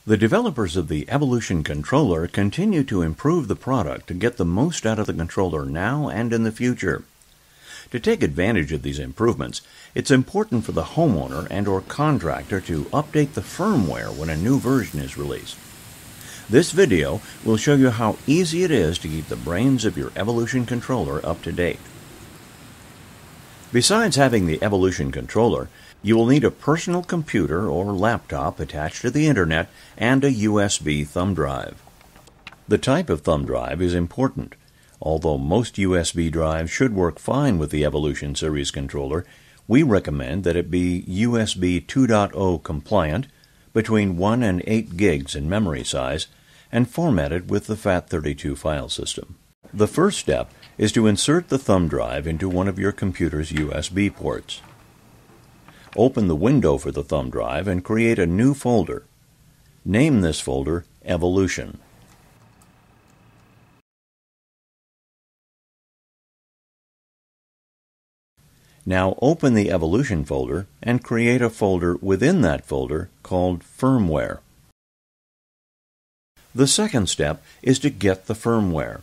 The developers of the Evolution controller continue to improve the product to get the most out of the controller now and in the future. To take advantage of these improvements, it's important for the homeowner and/or contractor to update the firmware when a new version is released. This video will show you how easy it is to keep the brains of your Evolution controller up to date. Besides having the Evolution controller, you will need a personal computer or laptop attached to the internet and a USB thumb drive. The type of thumb drive is important. Although most USB drives should work fine with the Evolution series controller, we recommend that it be USB 2.0 compliant, between 1 and 8 gigs in memory size, and formatted with the FAT32 file system. The first step is to insert the thumb drive into one of your computer's USB ports. Open the window for the thumb drive and create a new folder. Name this folder Evolution. Now open the Evolution folder and create a folder within that folder called Firmware. The second step is to get the firmware.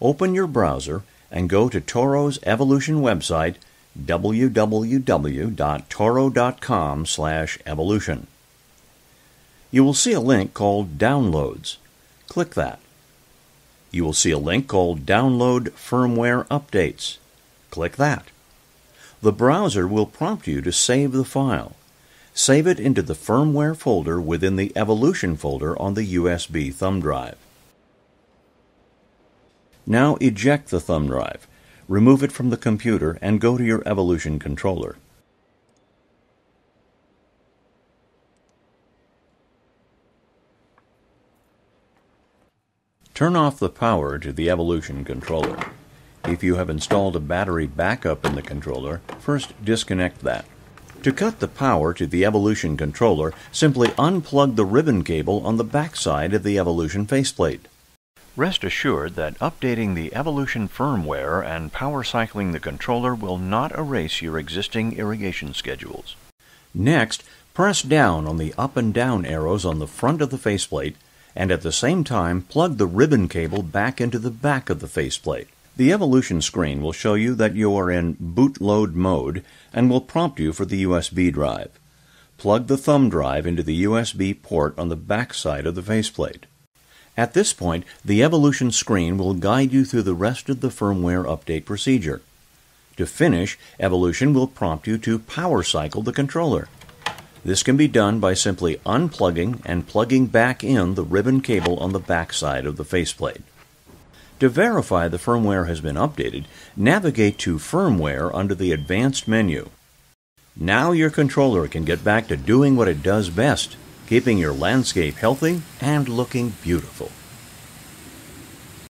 Open your browser and go to Toro's Evolution website, www.toro.com/evolution. You will see a link called Downloads. Click that. You will see a link called Download Firmware Updates. Click that. The browser will prompt you to save the file. Save it into the firmware folder within the Evolution folder on the USB thumb drive. Now eject the thumb drive. Remove it from the computer and go to your Evolution controller. Turn off the power to the Evolution controller. If you have installed a battery backup in the controller, first disconnect that. To cut the power to the Evolution controller, simply unplug the ribbon cable on the back side of the Evolution faceplate. Rest assured that updating the Evolution firmware and power cycling the controller will not erase your existing irrigation schedules. Next, press down on the up and down arrows on the front of the faceplate, and at the same time plug the ribbon cable back into the back of the faceplate. The Evolution screen will show you that you are in bootload mode and will prompt you for the USB drive. Plug the thumb drive into the USB port on the back side of the faceplate. At this point, the Evolution screen will guide you through the rest of the firmware update procedure. To finish, Evolution will prompt you to power cycle the controller. This can be done by simply unplugging and plugging back in the ribbon cable on the back side of the faceplate. To verify the firmware has been updated, navigate to Firmware under the Advanced menu. Now your controller can get back to doing what it does best, keeping your landscape healthy and looking beautiful.